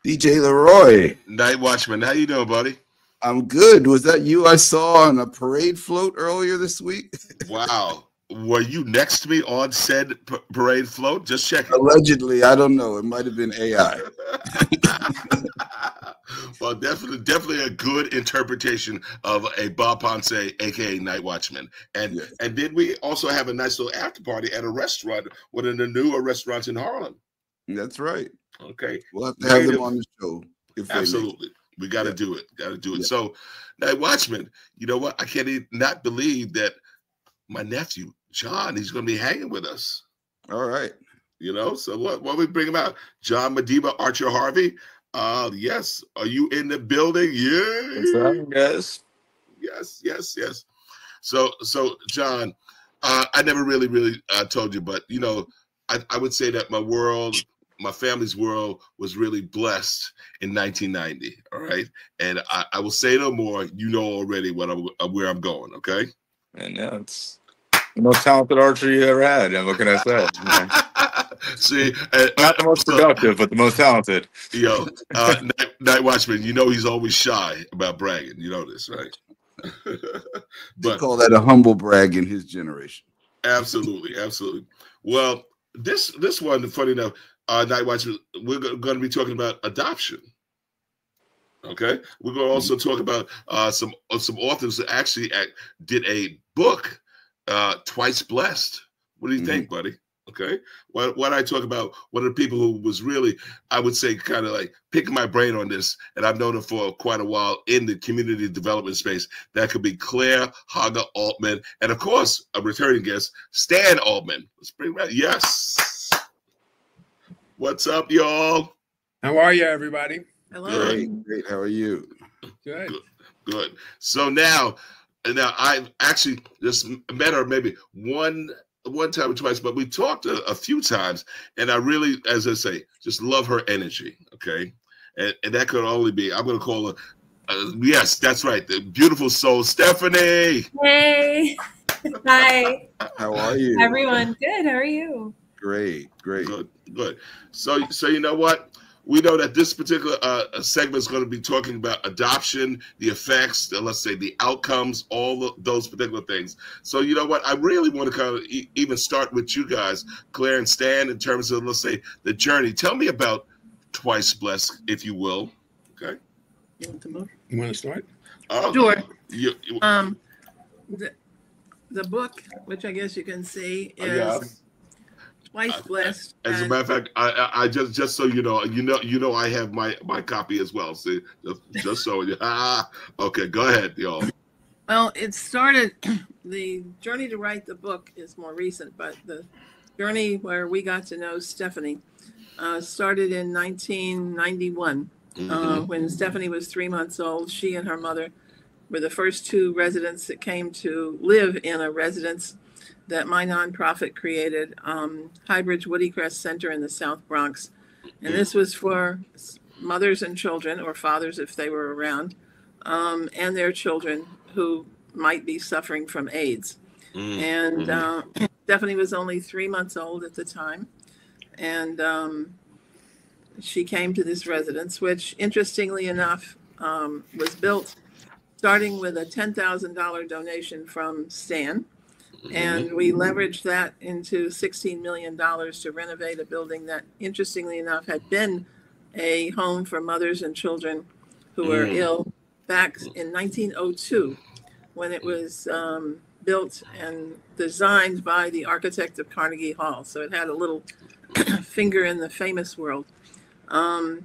DJ Leroy. Night Watchman, how you doing, buddy? I'm good. Was that you I saw on a parade float earlier this week? Wow. Were you next to me on said parade float? Just checking. Allegedly, I don't know. It might have been AI. Well, definitely a good interpretation of a Bob Ponce, aka Night Watchman. And Yes. and then we also have a nice little after party at a restaurant, one of the newer restaurants in Harlem. That's right. Okay. We'll have to have them on the show. If Absolutely. We got to do it. Got to do it. So, Night Watchman, you know what? I can't not believe that my nephew, John, he's going to be hanging with us. All right. You know, so what we bring him out? John Archer-Harvey. Yes. Are you in the building? Yes. Yes. So John, I never really told you, but you know, I would say that my family's world was really blessed in 1990. All right. And I will say no more. You know already where I'm going. Okay. And yeah, it's the most talented archer you ever had. And what can I say? See, not the most productive, but the most talented. Yo, Night Watchman, you know he's always shy about bragging. You know this, right? But call that a humble brag in his generation. Absolutely. Well, this one, funny enough, Night Watchman, we're going to be talking about adoption. Okay, we're going to also talk about some authors that actually did a book, Twice Blessed. What do you think, buddy? Okay, what I talk about, one of the people who was really, I would say, kind of like picking my brain on this, and I've known him for quite a while in the community development space. That could be Claire Haga Altman, and of course, a returning guest, Stan Altman. Let's bring him out. Yes. What's up, y'all? How are you, everybody? Hello. Great. How are you? Good. So now I've actually just met her maybe one time or twice, but we talked a few times, and I really, as I say, just love her energy. Okay, and that could only be, I'm going to call her. Yes, that's right, the beautiful soul, Stephanie. Hey. Hi. How are you? Everyone. Good. How are you? Great. Good. So you know what? We know that this particular segment is going to be talking about adoption, the effects, let's say the outcomes, all those particular things. So you know what? I really want to kind of even start with you guys, Claire and Stan, in terms of, let's say, the journey. Tell me about Twice Blessed, if you will. Okay. You want to start? Sure. The book, which I guess you can see, is Twice Blessed. As a matter of fact, I just so you know, I have my copy as well. See, just so you. Okay, go ahead, y'all. Well, it started. The journey to write the book is more recent, but the journey where we got to know Stephanie started in 1991 when Stephanie was 3 months old. She and her mother were the first two residents that came to live in a residence that my nonprofit created, Highbridge Woodycrest Center in the South Bronx. And this was for mothers and children, or fathers if they were around, and their children who might be suffering from AIDS. And Stephanie was only 3 months old at the time. And she came to this residence, which interestingly enough was built starting with a $10,000 donation from Stan. And we leveraged that into $16 million to renovate a building that, interestingly enough, had been a home for mothers and children who were ill back in 1902, when it was built and designed by the architect of Carnegie Hall. So it had a little finger in the famous world. The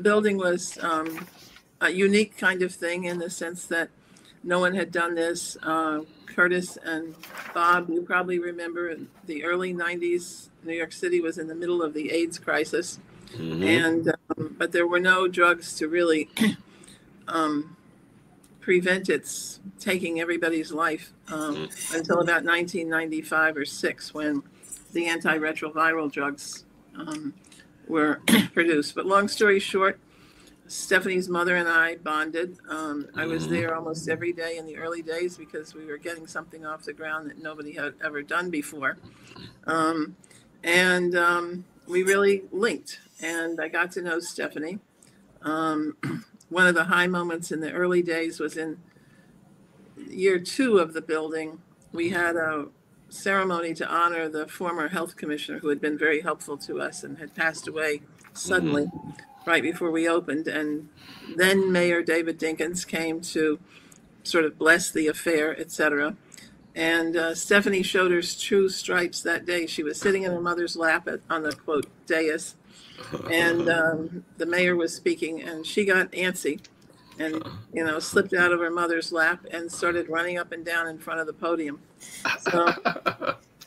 building was a unique kind of thing in the sense that no one had done this. Curtis and Bob, you probably remember in the early 90s, New York City was in the middle of the AIDS crisis. And but there were no drugs to really prevent its taking everybody's life until about 1995 or 6, when the antiretroviral drugs were produced. But long story short, Stephanie's mother and I bonded. I was there almost every day in the early days because we were getting something off the ground that nobody had ever done before. And we really linked, and I got to know Stephanie. One of the high moments in the early days was in year 2 of the building. We had a ceremony to honor the former health commissioner who had been very helpful to us and had passed away suddenly right before we opened. And then Mayor David Dinkins came to sort of bless the affair, etc. And Stephanie showed her true stripes that day. She was sitting in her mother's lap on the, quote, dais, and the mayor was speaking, and she got antsy and, slipped out of her mother's lap and started running up and down in front of the podium. So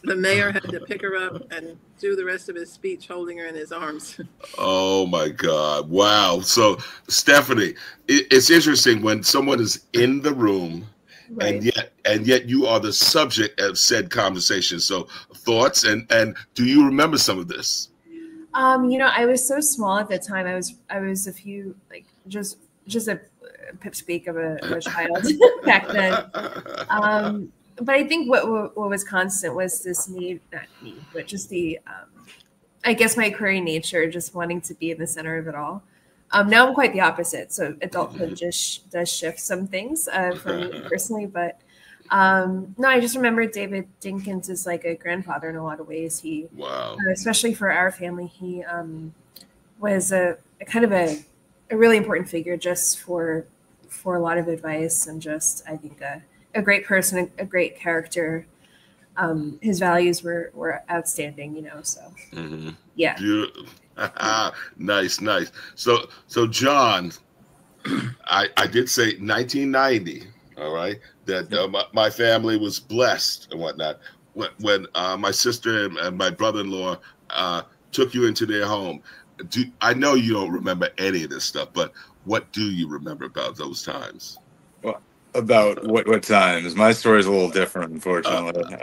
the mayor had to pick her up and do the rest of his speech holding her in his arms. Oh, my God. Wow. So, Stephanie, it's interesting when someone is in the room, right, and yet you are the subject of said conversation. So thoughts, and do you remember some of this? I was so small at the time. I was a few, like, just a pipsqueak of a child back then. But I think what was constant was this not need, but just the, I guess my query nature, just wanting to be in the center of it all. Now I'm quite the opposite. So adulthood just does shift some things for me personally. But no, I just remember David Dinkins is like a grandfather in a lot of ways. He, especially for our family, he was a kind of a really important figure just for a lot of advice, and just, I think, a great person, a great character. His values were outstanding, so yeah. Nice. So John, I did say 1990. All right, that my family was blessed and whatnot when my sister and my brother-in-law took you into their home. I know you don't remember any of this stuff, but what do you remember about those times? Well, about what times? My story is a little different, unfortunately. Okay.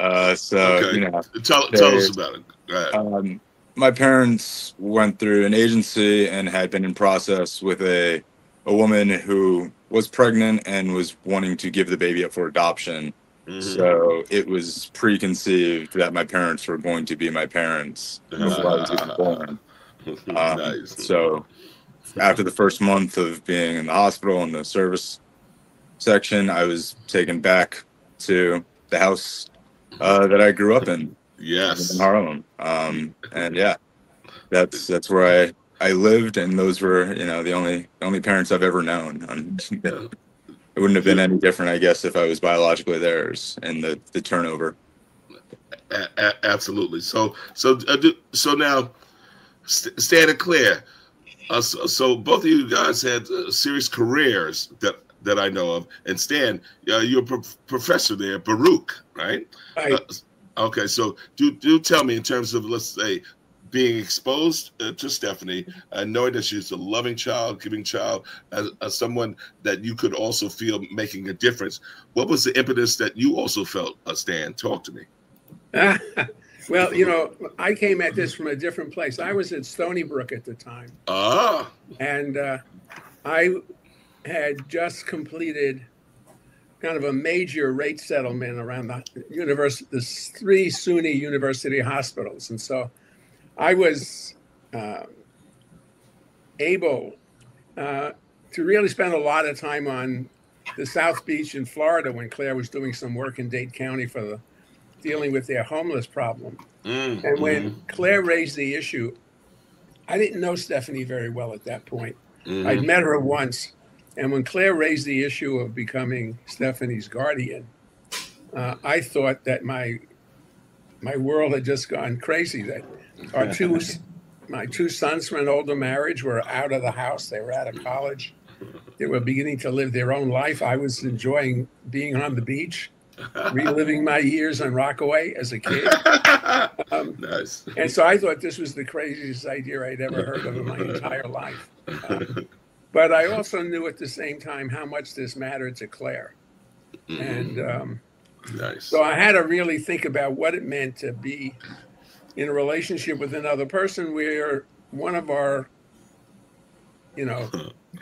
Tell us about it. Go ahead. My parents went through an agency and had been in process with a woman who was pregnant and was wanting to give the baby up for adoption. So it was preconceived that my parents were going to be my parents before I was even born. Nice. So after the first month of being in the hospital in the service section, I was taken back to the house that I grew up in. Yes. In Harlem. And yeah, that's where I lived, and those were, the only parents I've ever known. It wouldn't have been any different, I guess, if I was biologically theirs, and the turnover. Absolutely. So now, Stan and Claire, so both of you guys had serious careers that I know of. And Stan, you're a professor there, Baruch, right? Right. Okay, so do tell me, in terms of, let's say, being exposed to Stephanie and knowing that she's a loving child, giving child, as someone that you could also feel making a difference. What was the impetus that you also felt, Stan? Talk to me. Well, I came at this from a different place. I was at Stony Brook at the time. And I had just completed kind of a major rate settlement around the 3 SUNY university hospitals. And so I was able to really spend a lot of time on the South Beach in Florida when Claire was doing some work in Dade County for dealing with their homeless problem. And when Claire raised the issue, I didn't know Stephanie very well at that point. I'd met her once. And when Claire raised the issue of becoming Stephanie's guardian, I thought that my world had just gone crazy. That my 2 sons from an older marriage were out of the house. They were out of college. They were beginning to live their own life. I was enjoying being on the beach, reliving my years on Rockaway as a kid. Nice. And so I thought this was the craziest idea I'd ever heard of in my entire life. But I also knew at the same time how much this mattered to Claire. And nice. So I had to really think about what it meant to be in a relationship with another person where one of our,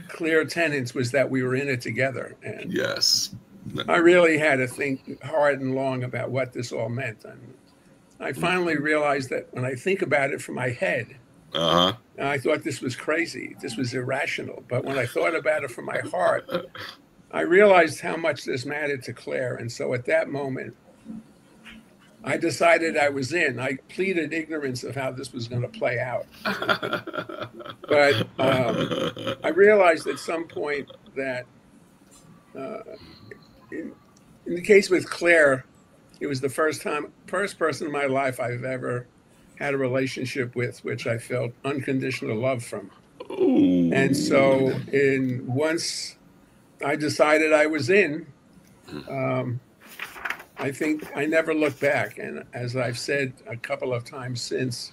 clear tenets was that we were in it together. And yes, I really had to think hard and long about what this all meant. And I finally realized that when I think about it from my head, Uh-huh. I thought this was crazy. This was irrational. But when I thought about it from my heart, I realized how much this mattered to Claire. And so at that moment, I decided I was in. I pleaded ignorance of how this was going to play out. But I realized at some point that in the case with Claire, it was the first person in my life I've ever had a relationship with which I felt unconditional love from. Ooh. And so once I decided I was in, I think I never looked back. And as I've said a couple of times since,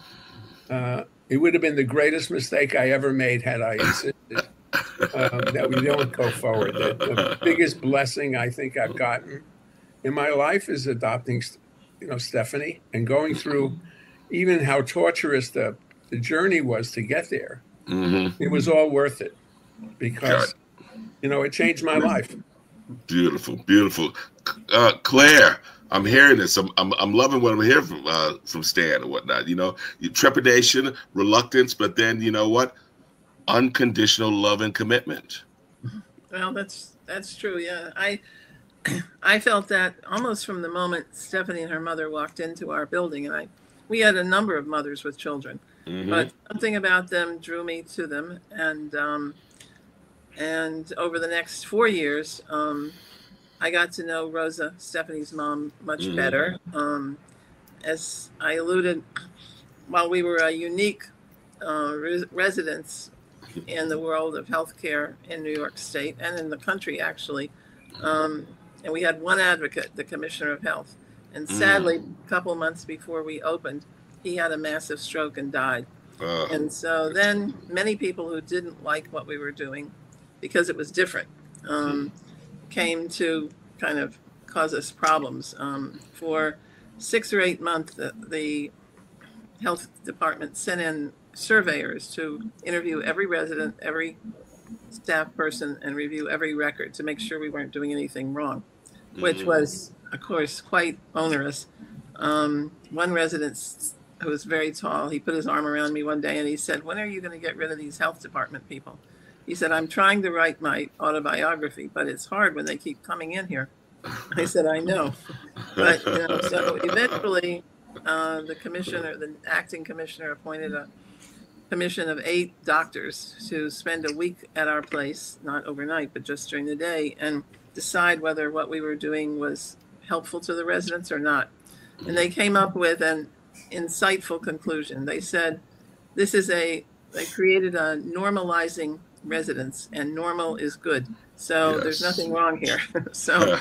it would have been the greatest mistake I ever made had I insisted that we don't go forward. The biggest blessing I think I've gotten in my life is adopting, Stephanie, and going through even how torturous the journey was to get there. Mm-hmm. It was all worth it because, it changed my life. Beautiful, beautiful. Claire, I'm hearing this. I'm loving what I'm hearing from Stan and whatnot. Trepidation, reluctance, but then you know what? Unconditional love and commitment. Well, that's true. Yeah, I felt that almost from the moment Stephanie and her mother walked into our building, and we had a number of mothers with children, but something about them drew me to them, and over the next 4 years, I got to know Rosa, Stephanie's mom, much better. As I alluded, while we were a unique residence in the world of healthcare in New York State and in the country, actually, and we had one advocate, the Commissioner of Health. And sadly, a couple months before we opened, he had a massive stroke and died. And so then many people who didn't like what we were doing, because it was different, came to kind of cause us problems. For 6 or 8 months, the health department sent in surveyors to interview every resident, every staff person, and review every record to make sure we weren't doing anything wrong, which was, of course, quite onerous. One resident who was very tall, he put his arm around me one day and he said, "When are you going to get rid of these health department people?" He said, "I'm trying to write my autobiography, but it's hard when they keep coming in here." I said, "I know." But, so eventually the acting commissioner appointed a commission of 8 doctors to spend a week at our place, not overnight, but just during the day, and decide whether what we were doing was helpful to the residents or not. And they came up with an insightful conclusion. They said, they created a normalizing residence, and normal is good. So there's nothing wrong here. So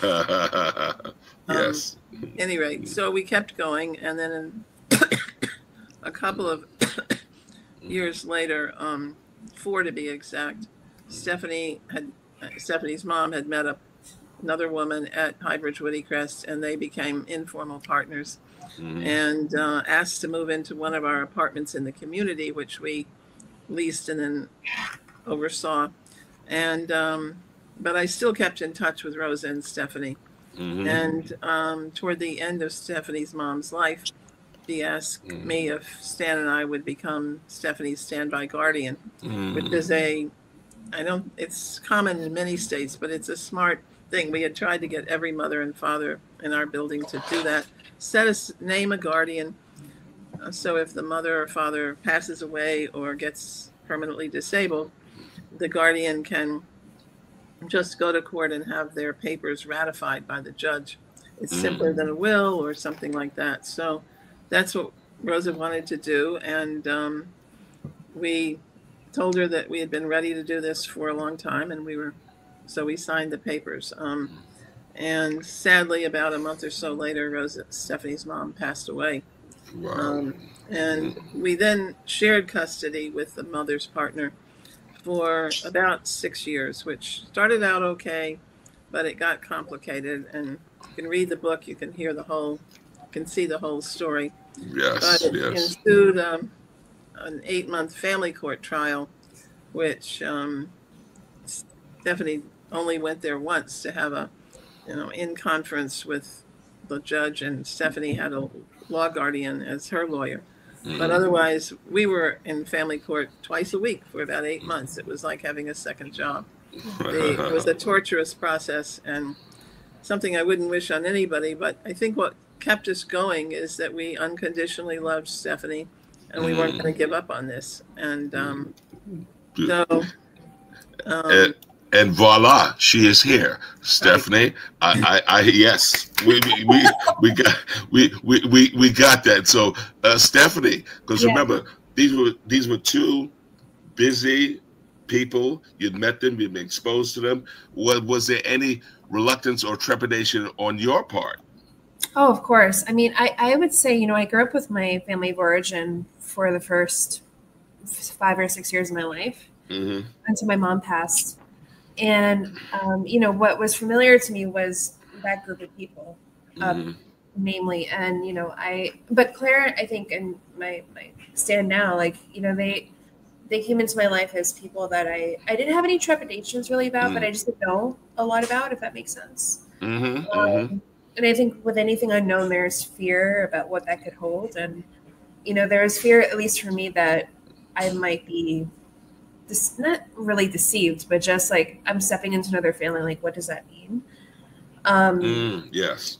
yes. Any rate, so we kept going, and then in a couple of years later, 4 to be exact, Stephanie's mom had met another woman at Highbridge Woodycrest, and they became informal partners, and asked to move into one of our apartments in the community, which we leased and then oversaw. And but I still kept in touch with Rosa and Stephanie. And toward the end of Stephanie's mom's life, she asked me if Stan and I would become Stephanie's standby guardian, which is it's common in many states, but it's a smart thing. We had tried to get every mother and father in our building to do that. Name a guardian. So if the mother or father passes away or gets permanently disabled, the guardian can just go to court and have their papers ratified by the judge. It's simpler than a will or something like that. So that's what Rosa wanted to do. And we told her that we had been ready to do this for a long time, and so we signed the papers. And sadly, about a month or so later, Stephanie's mom passed away. Wow. And we then shared custody with the mother's partner for about 6 years, which started out okay, but it got complicated. And you can read the book, you can see the whole story. Yes, but it ensued an 8-month family court trial, which Stephanie only went there once to have in conference with the judge, and Stephanie had a law guardian as her lawyer. But otherwise, we were in family court twice a week for about 8 months. It was like having a second job. It was a torturous process and something I wouldn't wish on anybody. But I think what kept us going is that we unconditionally loved Stephanie, and we weren't going to give up on this. And and voila, she is here, Stephanie. I yes, we got that. So Stephanie, because remember these were two busy people. You'd met them, you'd been exposed to them. Was there any reluctance or trepidation on your part? Oh, of course. I mean, I would say, I grew up with my family of origin for the first 5 or 6 years of my life until my mom passed. And, what was familiar to me was that group of people, namely. And, but Claire, I think, and my stand now, they came into my life as people that I didn't have any trepidations really about, but I just didn't know a lot about, if that makes sense. And I think with anything unknown, there's fear about what that could hold. And, there was fear, at least for me, that I might be not really deceived, but just like I'm stepping into another family. Like, what does that mean? Yes.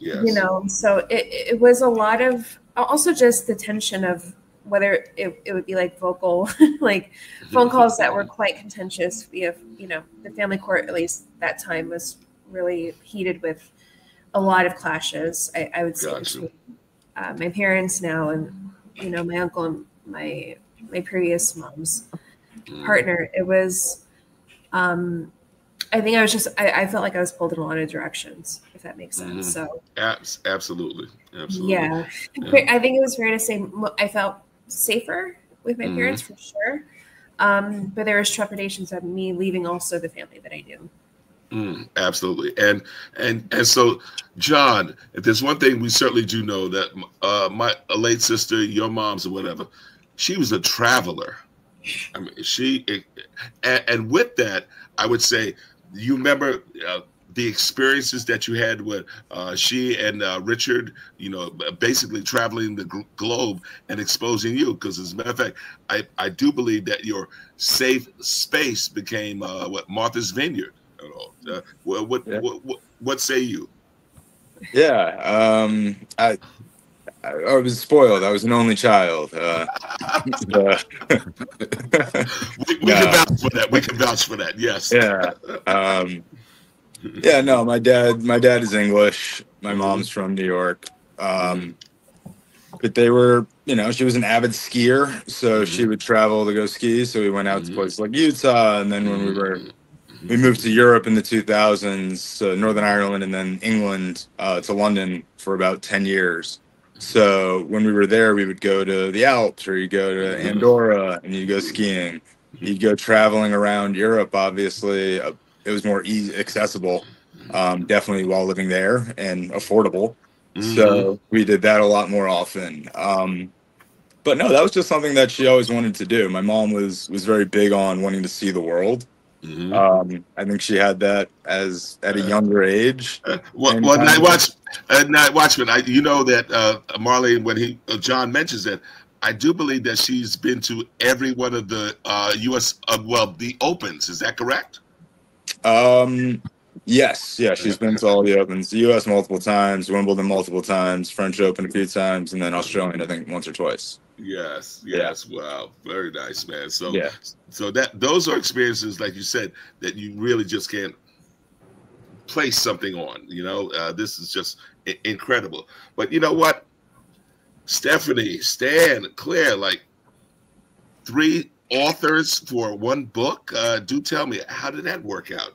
So it was a lot of also just the tension of whether it would be like vocal, like phone calls that were quite contentious. The family court, at least that time, was really heated with a lot of clashes. I would say between my parents now and my uncle and my previous mom's partner. It was I think I felt like I was pulled in a lot of directions, if that makes sense. So absolutely. Yeah. I think it was fair to say I felt safer with my parents for sure, but there was trepidations of me leaving also the family that I knew. Absolutely. And so, John, if there's one thing we certainly do know, that my late sister, your mom's or whatever, she was a traveler. I mean, and with that, I would say, you remember the experiences that you had with she and Richard, basically traveling the globe and exposing you. Because as a matter of fact, I do believe that your safe space became Martha's Vineyard. What say you? Yeah, I was spoiled. I was an only child. We can vouch for that. We can vouch for that. Yes. Yeah. No, my dad is English. My mom's from New York. But they were, she was an avid skier, so she would travel to go ski. So we went out to places like Utah, and then when we moved to Europe in the 2000s, Northern Ireland, and then England to London for about 10 years. So when we were there, we would go to the Alps, or you go to Andorra and you go skiing. You'd go traveling around Europe. Obviously, it was more accessible, definitely while living there, and affordable. So we did that a lot more often. But no, that was just something that she always wanted to do. My mom was very big on wanting to see the world. I think she had that at a younger age. Night Watchman, you know that Marlene, when John mentions that, I do believe that she's been to every one of the U.S. The Opens. Is that correct? Yes. Yeah, she's been to all the Opens. The U.S. multiple times, Wimbledon multiple times, French Open a few times, and then Australian, I think, once or twice. Yes. Wow, very nice, man. So those are experiences, like you said, that you really just can't place something on. This is just incredible. But you know what, Stephanie, Stan, Claire, like 3 authors for 1 book. Do tell me, how did that work out?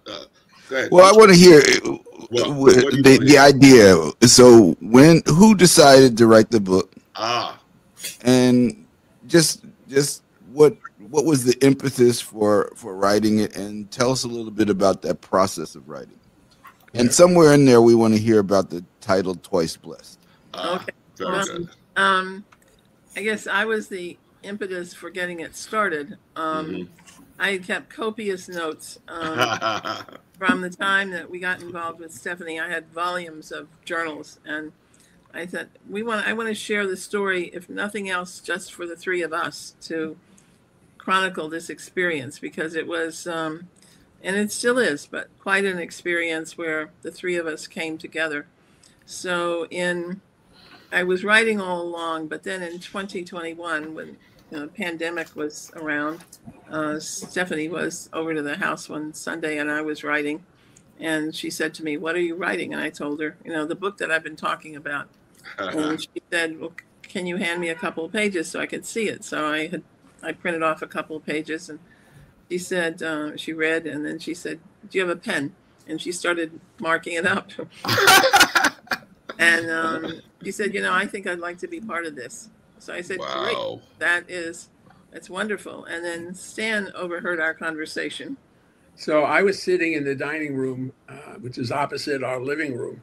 Go ahead. Well, I want to hear the idea. So who decided to write the book? And just what was the impetus for writing it, and tell us a little bit about that process of writing. And somewhere in there, we want to hear about the title "Twice Blessed." Okay. Very good. I guess I was the impetus for getting it started. I kept copious notes from the time that we got involved with Stephanie. I had volumes of journals, and I thought I want to share the story, if nothing else, just for the three of us to chronicle this experience, because it was, and it still is, but quite an experience where the three of us came together. So I was writing all along, but then in 2021, when the pandemic was around, Stephanie was over to the house one Sunday and I was writing. And she said to me, "What are you writing?" And I told her, the book that I've been talking about. And she said, "Well, can you hand me a couple of pages so I could see it?" So I printed off a couple of pages, and she said, she read, and then she said, "Do you have a pen?" And she started marking it up. And she said, "I think I'd like to be part of this." So I said, wow. Great, that's wonderful. And then Stan overheard our conversation. So I was sitting in the dining room, which is opposite our living room,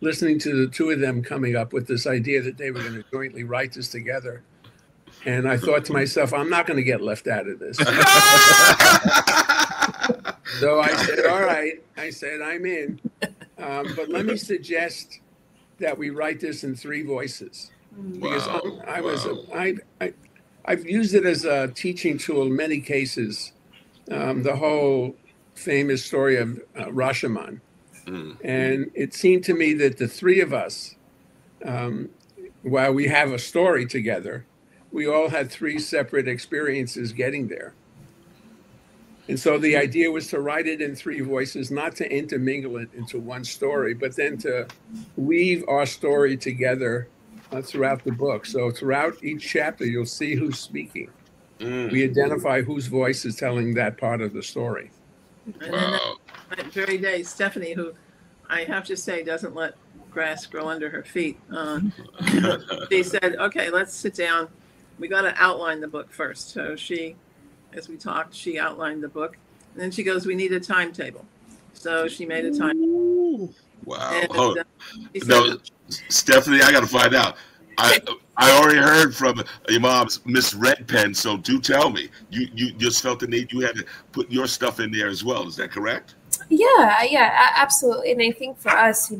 listening to the two of them coming up with this idea that they were going to jointly write this together. And I thought to myself, I'm not going to get left out of this. So I said, all right. I said, I'm in. But let me suggest that we write this in three voices. Because I've used it as a teaching tool in many cases. The whole famous story of Rashomon. And it seemed to me that the three of us, while we have a story together, we all had three separate experiences getting there. And so the idea was to write it in three voices, not to intermingle it into one story, but then to weave our story together throughout the book. So throughout each chapter, you'll see who's speaking. We identify whose voice is telling that part of the story. And then that very day, Stephanie, who I have to say doesn't let grass grow under her feet, she said, "Okay, let's sit down. We got to outline the book first." So as we talked, she outlined the book. And then she goes, "We need a timetable." So she made a timetable. Wow. And, Stephanie, I got to find out. I already heard from your mom's Miss Red Pen, so do tell me. You just felt the need, you had to put your stuff in there as well. Is that correct? Yeah, absolutely. And I think for us,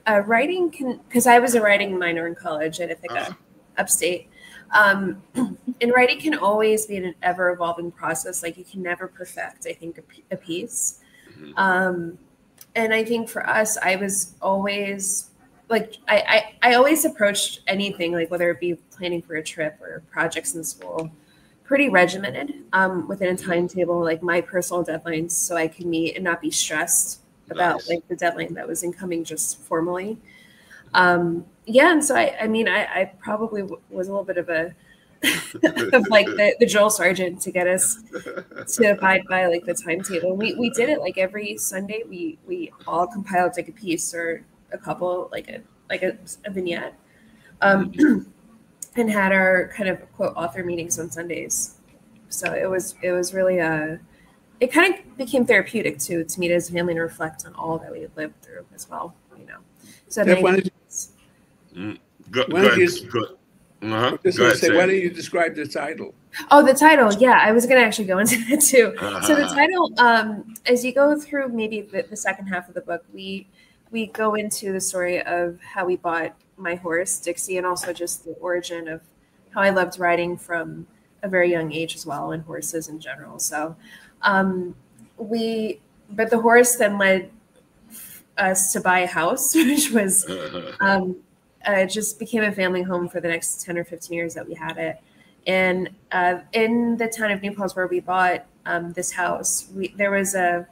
writing because I was a writing minor in college at Ithaca, upstate. And writing can always be an ever-evolving process. Like, you can never perfect, I think, a piece. And I think for us, I was always like, I always approached anything, like whether it be planning for a trip or projects in school, pretty regimented, within a timetable, like my personal deadlines, so I could meet and not be stressed about like the deadline that was incoming just formally. And so I probably was a little bit of a of like the drill sergeant to get us to abide by like the timetable. We did it like every Sunday. We all compiled like a piece or a couple, like a vignette, and had our kind of quote author meetings on Sundays. So it was really it kind of became therapeutic to meet as a family and reflect on all that we had lived through as well. So why don't you describe the title? Oh, the title. Yeah, I was going to actually go into that too. So the title, as you go through maybe the second half of the book, we go into the story of how we bought my horse, Dixie, and also just the origin of how I loved riding from a very young age as well, and horses in general. So but the horse then led us to buy a house, which was just became a family home for the next 10 or 15 years that we had it. And in the town of New Paltz where we bought this house, there was a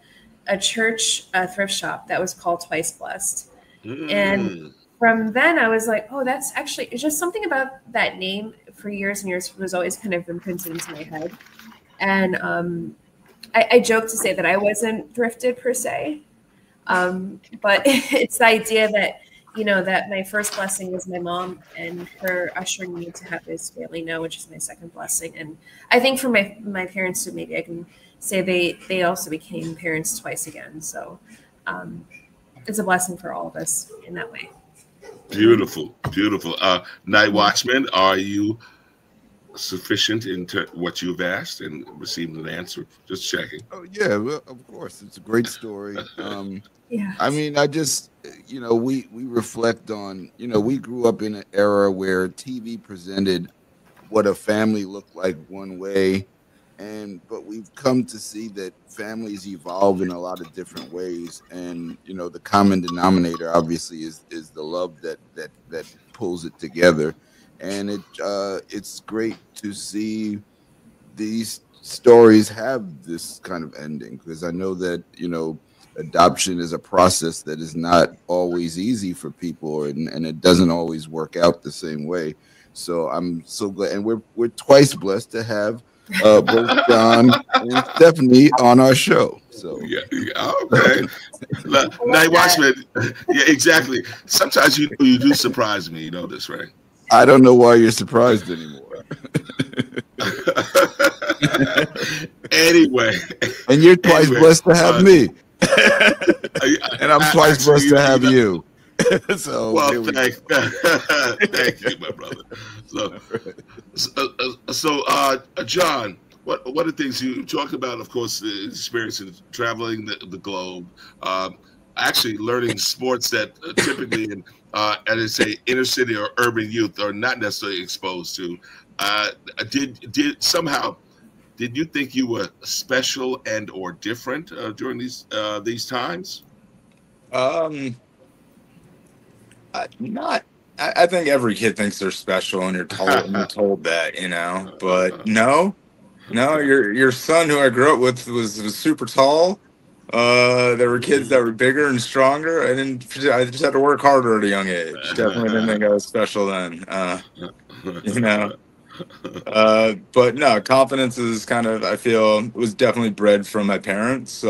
church thrift shop that was called Twice Blessed. And from then I was like, oh, that's actually, it's just something about that name for years and years was always kind of imprinted into my head. And I joke to say that I wasn't thrifted per se, but it's the idea that, that my first blessing was my mom and her ushering me to have this family now, which is my second blessing. And I think for my parents too, maybe I can say they also became parents twice again. So it's a blessing for all of us in that way. Beautiful, beautiful. Night Watchman, are you sufficient in what you've asked and received an answer? Just checking. Oh yeah, well, of course, it's a great story. Yeah. I mean, I just, we reflect on, we grew up in an era where TV presented what a family looked like one way, but we've come to see that families evolve in a lot of different ways, and the common denominator obviously is the love that pulls it together, and it's great to see these stories have this kind of ending, because I know that adoption is a process that is not always easy for people, and it doesn't always work out the same way. So I'm so glad, and we're twice blessed to have both John and Stephanie on our show. So yeah, okay. Night Watchman, yeah, exactly. Sometimes you do surprise me. You know this, right? I don't know why you're surprised anymore. Anyway, and you're twice blessed to have me, and I'm twice blessed to have you. So well, thank you, my brother. So, John, what are the things you talked about? Of course, the experience in traveling the globe, actually learning sports that typically in as say inner city or urban youth are not necessarily exposed to. Did you think you were special and or different during these times? Not. I think every kid thinks they're special, and you're told that, But no, your son, who I grew up with, was super tall. There were kids that were bigger and stronger. I just had to work harder at a young age. Definitely didn't think I was special then. But no, confidence is I feel, was definitely bred from my parents.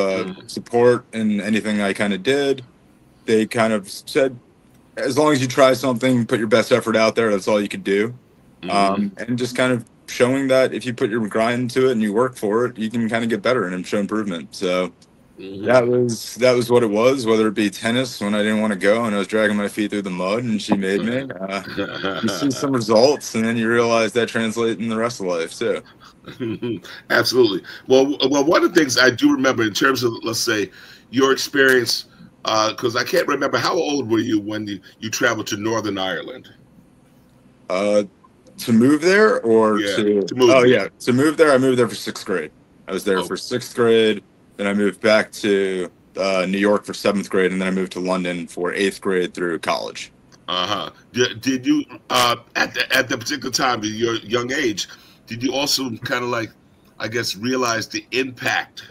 Support in anything I kind of did. They kind of said, as long as you try something, put your best effort out there, that's all you could do. And just kind of showing that if you put your grind into it and you work for it, you can kind of get better and show improvement. So that was what it was, whether it be tennis when I didn't want to go and I was dragging my feet through the mud and she made me. You see some results and then you realize that translates in the rest of life too. Absolutely. Well, one of the things I do remember in terms of, let's say, your experience, because I can't remember, how old were you when you traveled to Northern Ireland? To move there or to move? Oh, yeah. To move there, I moved there for 6th grade. I was there for 6th grade. Then I moved back to New York for 7th grade, and then I moved to London for 8th grade through college. Did you at the particular time, at your young age, did you also kind of realize the impact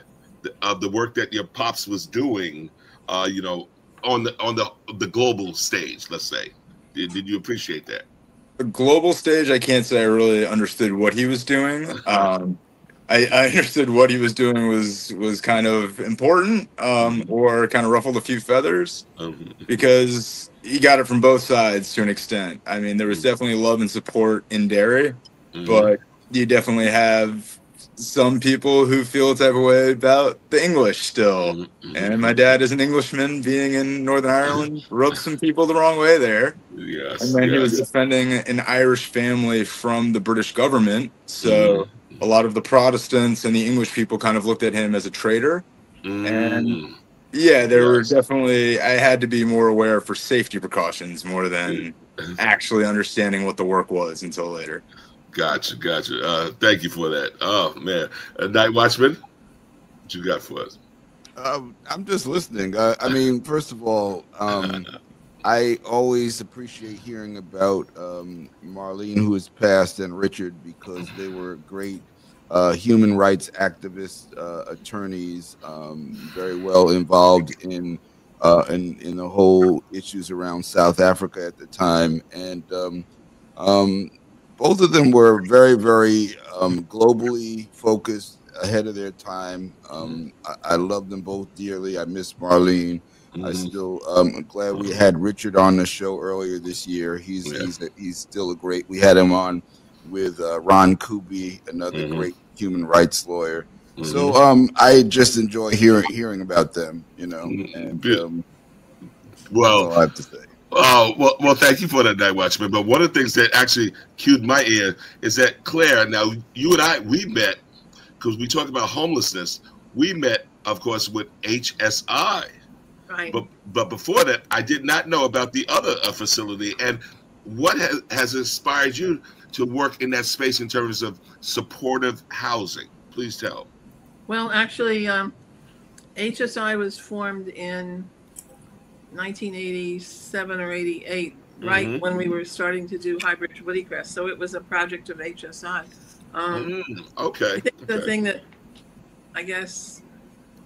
of the work that your pops was doing, on the global stage, let's say? Did you appreciate that? The global stage, I can't say I really understood what he was doing. I understood what he was doing was kind of important, or kind of ruffled a few feathers, because he got it from both sides to an extent. I mean, there was definitely love and support in Derry, but you definitely have some people who feel a type of way about the English still. And my dad, as an Englishman, being in Northern Ireland, rubbed some people the wrong way there. Yes. And then he was defending an Irish family from the British government. So a lot of the Protestants and the English people kind of looked at him as a traitor. And yeah, there were definitely, I had to be more aware for safety precautions more than actually understanding what the work was until later. Gotcha. Thank you for that. Oh, man. Night Watchman, what you got for us? I'm just listening. I mean, first of all, I always appreciate hearing about Marlene, who has passed, and Richard, because they were great human rights activists, attorneys, very well involved in the whole issues around South Africa at the time. And both of them were very, very globally focused, ahead of their time. I love them both dearly. I miss Marlene. I still I'm glad we had Richard on the show earlier this year. He's still a great. We had him on with Ron Kuby, another great human rights lawyer. So I just enjoy hearing about them, and well, that's all I have to say. Oh, well, thank you for that, Night Watchman. But one of the things that actually cued my ear is that Claire, now you and I, we met because we talked about homelessness. We met, of course, with HSI. Right. But before that, I did not know about the other facility. And what has inspired you to work in that space in terms of supportive housing? Please tell. Well, actually, HSI was formed in 1987 or 88, right when we were starting to do Highbridge Woodycrest. So it was a project of HSI. Okay. I think the thing that I guess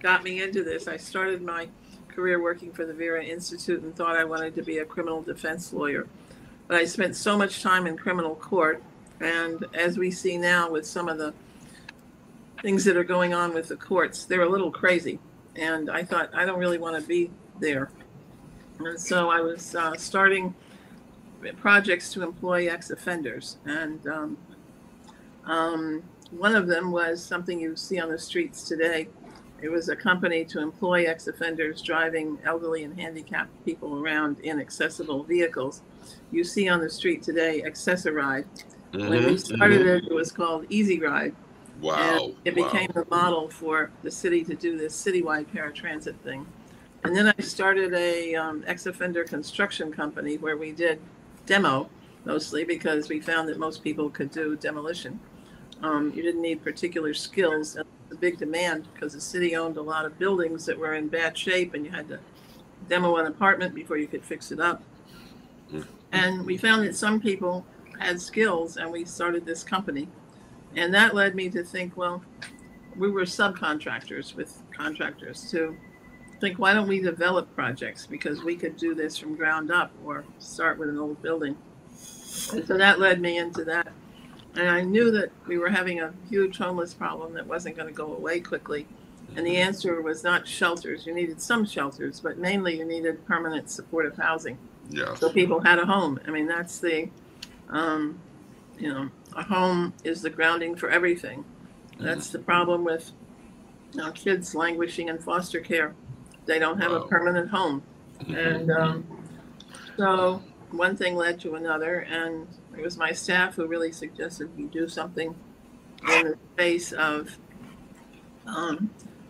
got me into this, I started my career working for the Vera Institute and thought I wanted to be a criminal defense lawyer. But I spent so much time in criminal court. And as we see now with some of the things that are going on with the courts, they're a little crazy. And I thought, I don't really want to be there. And so I was starting projects to employ ex-offenders. And one of them was something you see on the streets today. It was a company to employ ex-offenders driving elderly and handicapped people around in accessible vehicles. You see on the street today, Accessoride. When we started it, it was called Easy Ride. Wow. And it became the model for the city to do this citywide paratransit thing. And then I started a ex-offender construction company where we did demo, mostly because we found that most people could do demolition. You didn't need particular skills. And the big demand because the city owned a lot of buildings that were in bad shape and you had to demo an apartment before you could fix it up. And we found that some people had skills and we started this company. And that led me to think, well, we were subcontractors with contractors to think, why don't we develop projects? Because we could do this from ground up or start with an old building. And so that led me into that. And I knew that we were having a huge homeless problem that wasn't going to go away quickly. And the answer was not shelters. You needed some shelters, but mainly you needed permanent supportive housing. Yeah. So people had a home. I mean, that's the, a home is the grounding for everything. That's the problem with kids languishing in foster care. They don't have a permanent home. And so one thing led to another. And it was my staff who really suggested we do something in the space of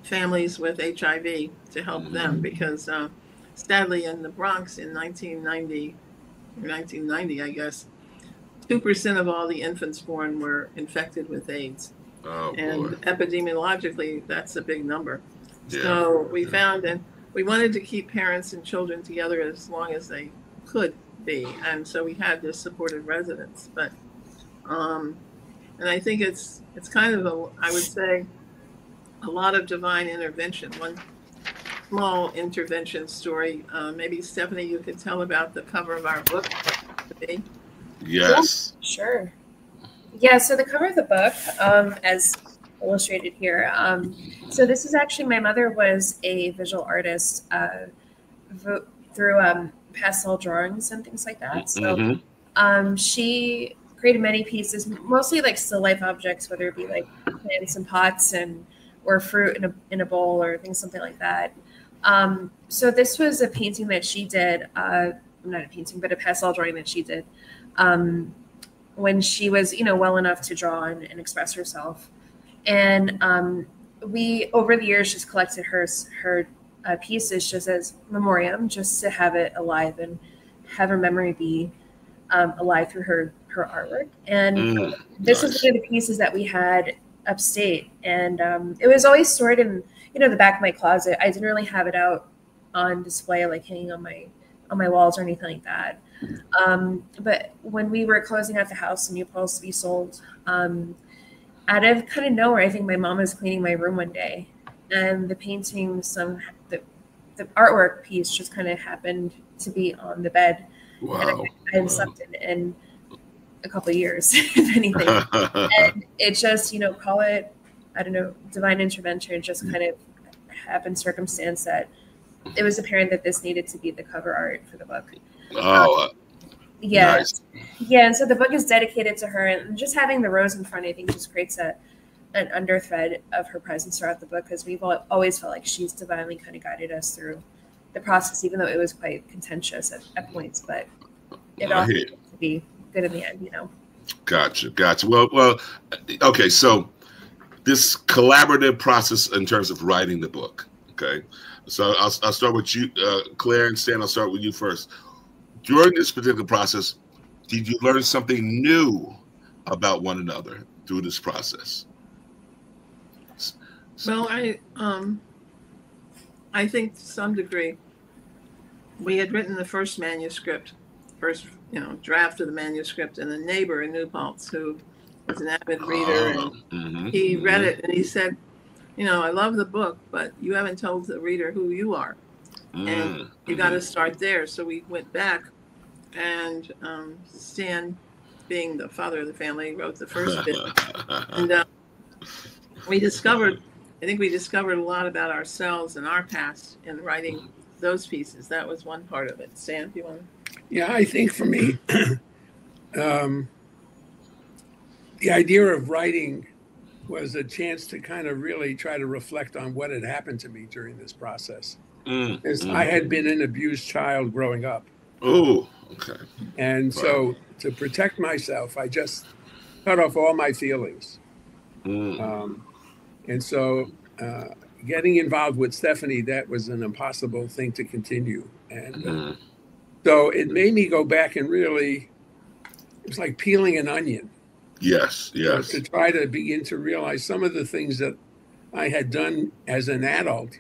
families with HIV to help them. Because sadly, in the Bronx in 1990, I guess, 2% of all the infants born were infected with AIDS. Oh, and boy. Epidemiologically, that's a big number. Yeah. So we found, and we wanted to keep parents and children together as long as they could be. And so we had this supported residence. But, and I think it's kind of, I would say, a lot of divine intervention. One small intervention story. Maybe Stephanie, you could tell about the cover of our book. Yes. Yeah, sure. Yeah, so the cover of the book, as illustrated here. So this is actually, my mother was a visual artist through pastel drawings and things like that. So she created many pieces, mostly like still life objects, whether it be like plants and pots or fruit in a bowl or things, something like that. So this was a painting that she did, not a painting, but a pastel drawing that she did when she was, well enough to draw and express herself. And we, over the years, just collected her pieces just as memoriam, just to have it alive and have her memory be alive through her artwork. And this was one of the pieces that we had upstate. And it was always stored in, the back of my closet. I didn't really have it out on display, like hanging on my walls or anything like that. But when we were closing out the house and new poles to be sold, out of kind of nowhere, I think my mom was cleaning my room one day, and the painting, the artwork piece just kind of happened to be on the bed. Wow. And I hadn't slept in a couple of years, if anything. And it just, call it, I don't know, divine intervention. It just kind of happened, circumstance that it was apparent that this needed to be the cover art for the book. Yeah. Nice. Yeah. And so the book is dedicated to her, and just having the rose in front, I think, just creates an underthread of her presence throughout the book, because we've always felt like she's divinely kind of guided us through the process, even though it was quite contentious at points, but it all seemed to be good in the end, you know. Gotcha. Well, okay. So this collaborative process in terms of writing the book. Okay. So I'll start with you, Claire and Stan. I'll start with you first. During this particular process, did you learn something new about one another through this process? Well, I think to some degree, we had written the first manuscript, draft of the manuscript, and a neighbor in New Paltz who was an avid reader, and he read it and he said, I love the book, but you haven't told the reader who you are, and you got to start there. So we went back, and Stan, being the father of the family, wrote the first bit, and I think we discovered a lot about ourselves and our past in writing those pieces. That was one part of it. Stan, if you want to. Yeah, I think for me, the idea of writing was a chance to kind of really try to reflect on what had happened to me during this process. I had been an abused child growing up. Oh, okay. And so to protect myself, I just cut off all my feelings. And so getting involved with Stephanie, that was an impossible thing to continue. And so it made me go back and really, it was like peeling an onion. Yes. To try to begin to realize some of the things that I had done as an adult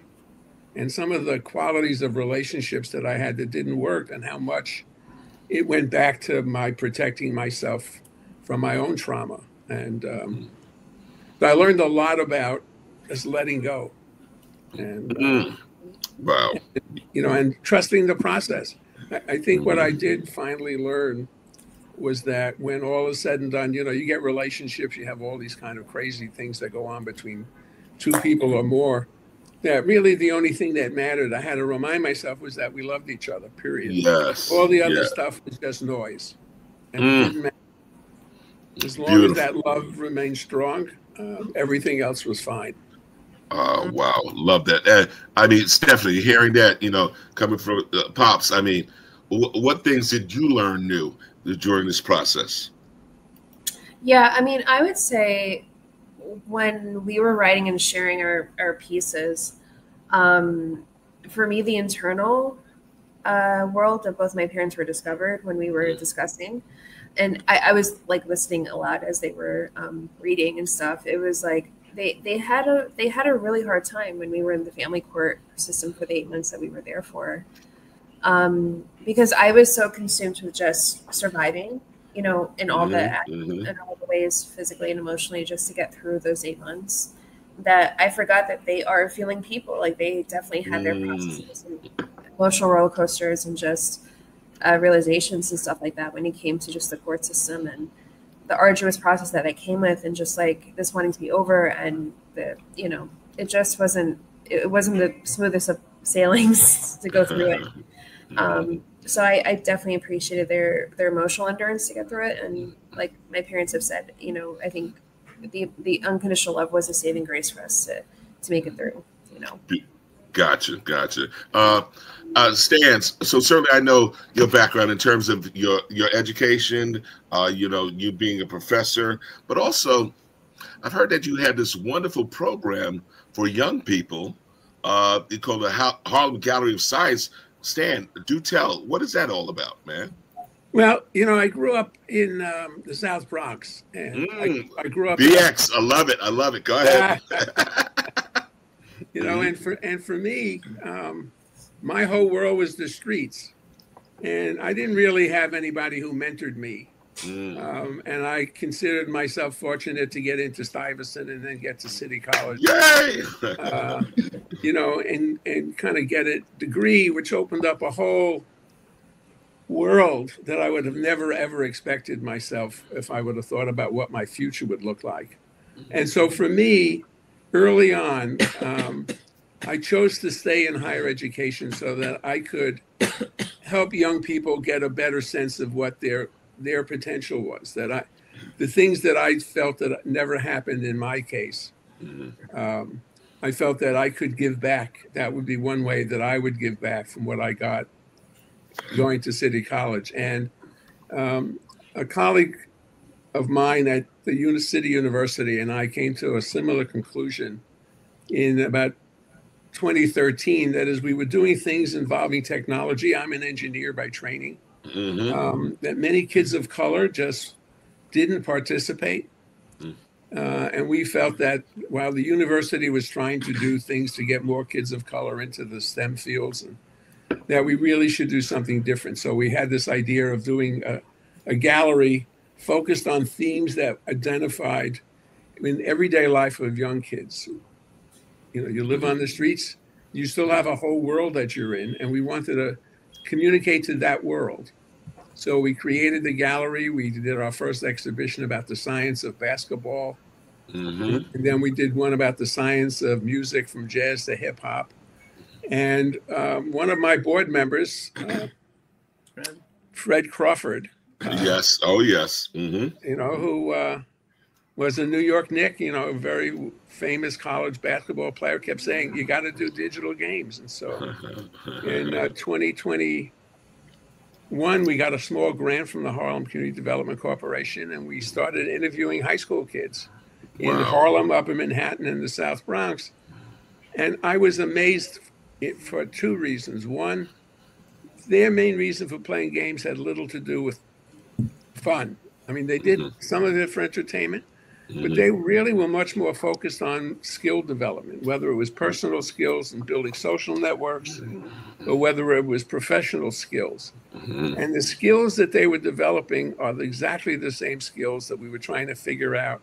and some of the qualities of relationships that I had that didn't work, and how much it went back to my protecting myself from my own trauma. And so I learned a lot about just letting go and, wow. And trusting the process. I think what I did finally learn was that when all is said and done, you get relationships, you have all these kind of crazy things that go on between two people or more, that really the only thing that mattered, I had to remind myself, was that we loved each other, period. Yes. All the other stuff was just noise. And it didn't matter. As long as that love remained strong, everything else was fine. Oh, wow. Love that. I mean, Stephanie, hearing that, coming from Pops, I mean, what things did you learn new during this process? Yeah, I mean, I would say when we were writing and sharing our pieces, for me, the internal world of both my parents were discovered when we were discussing. And I was like listening a lot as they were reading and stuff. It was like they had a really hard time when we were in the family court system for the 8 months that we were there for. Because I was so consumed with just surviving, in all in all the ways, physically and emotionally, just to get through those 8 months, that I forgot that they are feeling people. Like, they definitely had their processes and emotional roller coasters and just realizations and stuff like that when it came to just the court system and the arduous process that came with, and just like this wanting to be over, and it just wasn't the smoothest of sailings to go through it. So I definitely appreciated their emotional endurance to get through it. And like my parents have said, I think the unconditional love was a saving grace for us to make it through, Gotcha. Stan, so certainly I know your background in terms of your education, you being a professor, but also I've heard that you had this wonderful program for young people called the Harlem Gallery of Science. Stan, do tell, what is that all about, man? Well, I grew up in the South Bronx, and I grew up BX. I love it. Go ahead. And for me, my whole world was the streets, and I didn't really have anybody who mentored me. And I considered myself fortunate to get into Stuyvesant and then get to City College. Yay! And kind of get a degree, which opened up a whole world that I would have never, ever expected myself if I would have thought about what my future would look like. And so for me, early on, I chose to stay in higher education so that I could help young people get a better sense of what their potential was, the things that I felt that never happened in my case. I felt that I could give back. That would be one way that I would give back from what I got going to City College. And a colleague of mine at the City University and I came to a similar conclusion in about 2013. That is, we were doing things involving technology. I'm an engineer by training. That many kids of color just didn't participate. And we felt that while the university was trying to do things to get more kids of color into the STEM fields, and that we really should do something different. So we had this idea of doing a gallery focused on themes that identified in everyday life of young kids. You know, you live on the streets, you still have a whole world that you're in, and we wanted to communicate to that world. So we created the gallery. We did our first exhibition about the science of basketball. And then we did one about the science of music, from jazz to hip hop. And one of my board members, Fred Crawford. Yes. Oh, yes. You know, who was a New York Knick, you know, a very famous college basketball player, kept saying, you got to do digital games. And so in 2021, we got a small grant from the Harlem Community Development Corporation, and we started interviewing high school kids in Harlem, Upper Manhattan, and the South Bronx. And I was amazed for two reasons. One, their main reason for playing games had little to do with fun. I mean, they did some of it for entertainment, but they really were much more focused on skill development, whether it was personal skills and building social networks, or whether it was professional skills. And the skills that they were developing are exactly the same skills that we were trying to figure out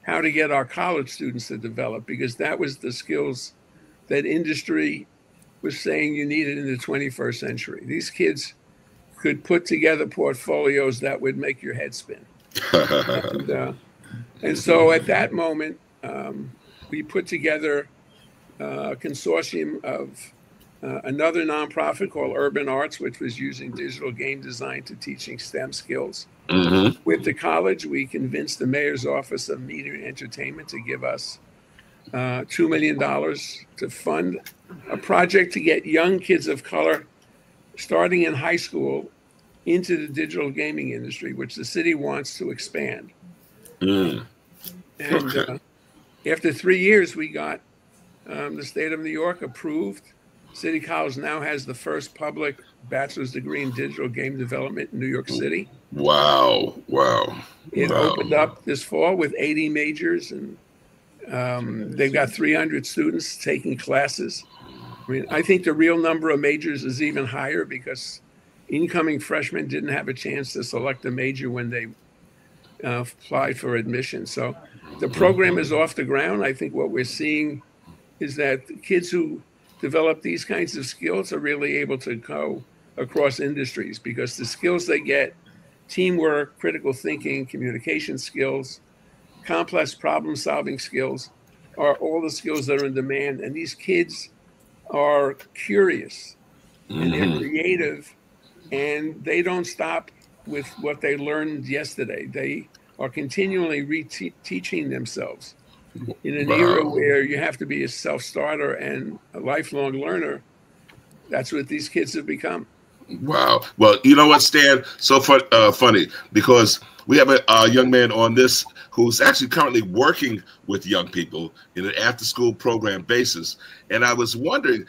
how to get our college students to develop, because that was the skills that industry was saying you needed in the 21st century. These kids could put together portfolios that would make your head spin. And so at that moment, we put together a consortium of another nonprofit called Urban Arts, which was using digital game design to teaching STEM skills. With the college, we convinced the mayor's office of media and entertainment to give us $2 million to fund a project to get young kids of color starting in high school into the digital gaming industry, which the city wants to expand. And after 3 years, we got the state of New York approved. City College now has the first public bachelor's degree in digital game development in New York City. Wow. It opened up this fall with 80 majors, and they've got 300 students taking classes. I mean, I think the real number of majors is even higher, because incoming freshmen didn't have a chance to select a major when they applied for admission. So the program is off the ground. I think what we're seeing is that the kids who develop these kinds of skills are really able to go across industries, because the skills they get, teamwork, critical thinking, communication skills, complex problem solving skills, are all the skills that are in demand. And these kids are curious and they're creative, and they don't stop with what they learned yesterday. They are continually teaching themselves. In an era where you have to be a self-starter and a lifelong learner, that's what these kids have become. Wow. Well, you know what, Stan? So funny, because we have a young man on this who's actually currently working with young people in an after-school program basis. And I was wondering,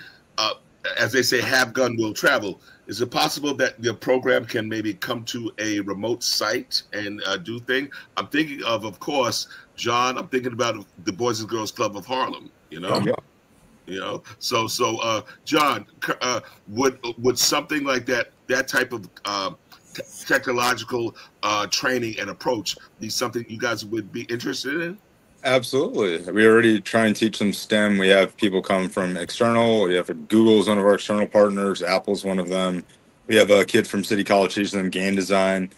as they say, have gun will travel. Is it possible that the program can maybe come to a remote site and do things? I'm thinking of course, John. I'm thinking about the Boys and Girls Club of Harlem. You know, you know. So, John, would something like that type of technological training and approach be something you guys would be interested in? Absolutely. We already try and teach them STEM. We have people come from external. We have Google's one of our external partners. Apple's one of them. We have a kid from City College teaching them game design.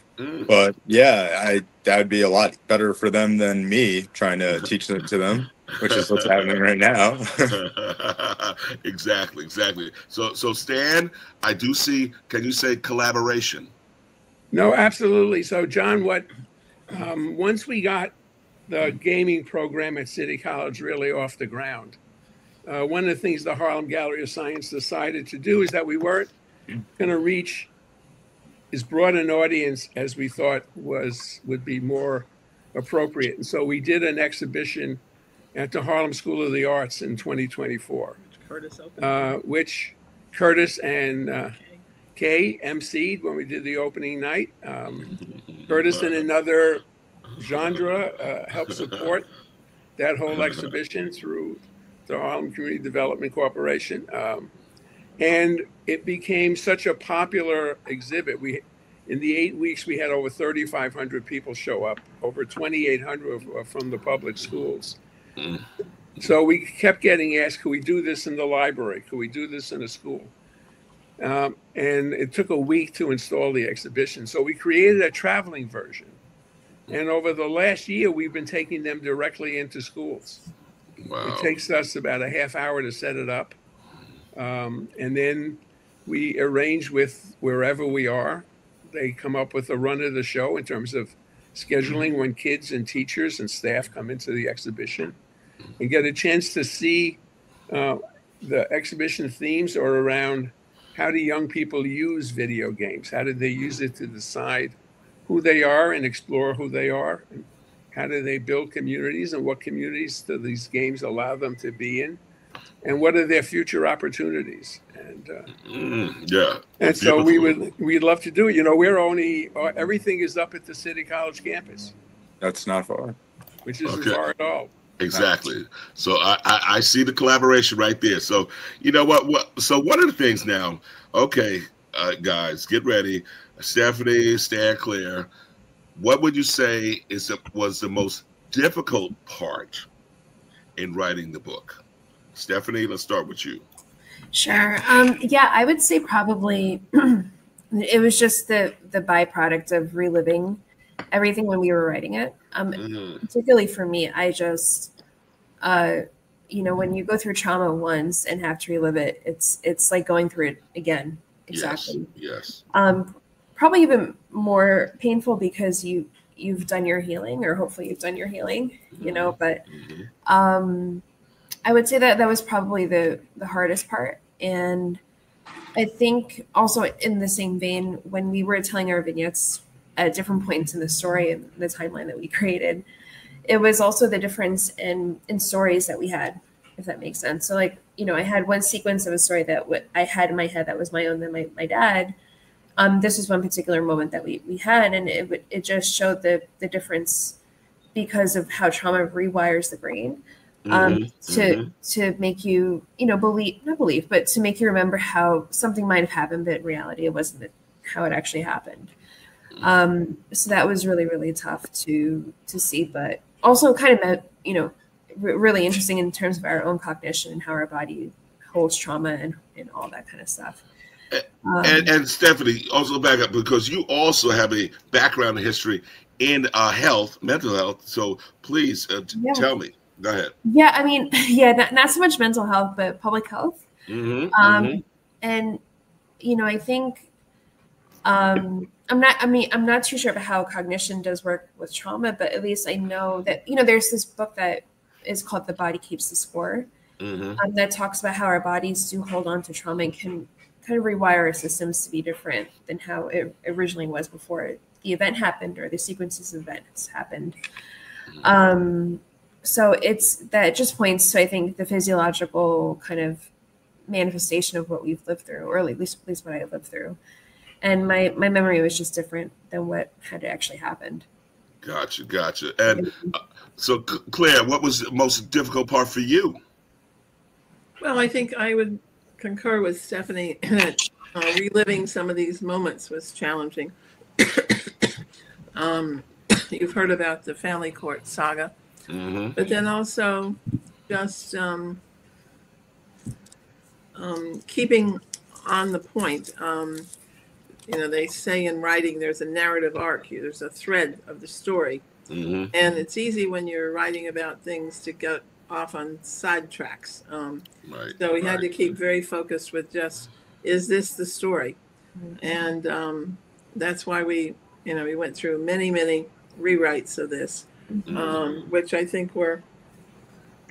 But yeah, that would be a lot better for them than me trying to teach it to them, which is what's happening right now. Exactly. So Stan, I do see. Can you say collaboration? No, absolutely. So John, once we got the gaming program at City College really off the ground, one of the things the Harlem Gallery of Science decided to do is that we weren't going to reach as broad an audience as we thought would be more appropriate. And so we did an exhibition at the Harlem School of the Arts in 2024, which Curtis and Kay emceed when we did the opening night. Curtis and another genre helped support that whole exhibition through the Harlem Community Development Corporation. And it became such a popular exhibit. In the 8 weeks, we had over 3,500 people show up, over 2,800 from the public schools. So we kept getting asked, could we do this in the library? Could we do this in a school? And it took a week to install the exhibition. So we created a traveling version. And over the last year, we've been taking them directly into schools. Wow. It takes us about a half hour to set it up. And then we arrange with wherever we are. They come up with a run of the show in terms of scheduling when kids and teachers and staff come into the exhibition and get a chance to see the exhibition themes are around how do young people use video games? How do they use it to decide who they are and explore who they are? And how do they build communities, and what communities do these games allow them to be in? And what are their future opportunities? And and so we'd love to do it. You know, we're only everything is up at the City College campus. That's not far. Which isn't far at all. Exactly. So I see the collaboration right there. So you know what? So one of the things now, okay, guys, get ready. Stephanie, Stan, Claire, what would you say was the most difficult part in writing the book? Stephanie, let's start with you. Sure. Yeah, I would say probably it was just the byproduct of reliving everything when we were writing it. Particularly for me, I just, you know, when you go through trauma once and have to relive it, it's like going through it again. Exactly. Yes. Probably even more painful because you've done your healing, or hopefully you've done your healing, you know, but I would say that was probably the hardest part. And I think also in the same vein, when we were telling our vignettes at different points in the story and the timeline that we created, it was also the difference in stories that we had, if that makes sense. So like, you know, I had one sequence of a story that I had in my head that was my own, than my dad. This was one particular moment that we had, and it just showed the difference because of how trauma rewires the brain. To make you, you know, not believe, but to make you remember how something might have happened, but in reality it wasn't how it actually happened. So that was really, really tough to see, but also kind of, you know, really interesting in terms of our own cognition and how our body holds trauma and all that kind of stuff. And Stephanie, also back up, because you also have a background in history in mental health. So please tell me. Go ahead. Yeah, I mean, not so much mental health, but public health. And you know, I think I'm not too sure about how cognition does work with trauma, but at least I know that, you know, there's this book that is called "The Body Keeps the Score," that talks about how our bodies do hold on to trauma and can kind of rewire our systems to be different than how it originally was before the event happened or the sequences of events happened. So that just points to, I think, the physiological kind of manifestation of what we've lived through, or at least what I lived through. And my memory was just different than what had actually happened. Gotcha. And so, Claire, what was the most difficult part for you? Well, I think I would concur with Stephanie that reliving some of these moments was challenging. You've heard about the family court saga. But then also just keeping on the point. You know, they say in writing there's a narrative arc, there's a thread of the story. And it's easy when you're writing about things to get off on sidetracks. So we had to keep very focused with just, is this the story? And that's why we went through many, many rewrites of this. Which I think were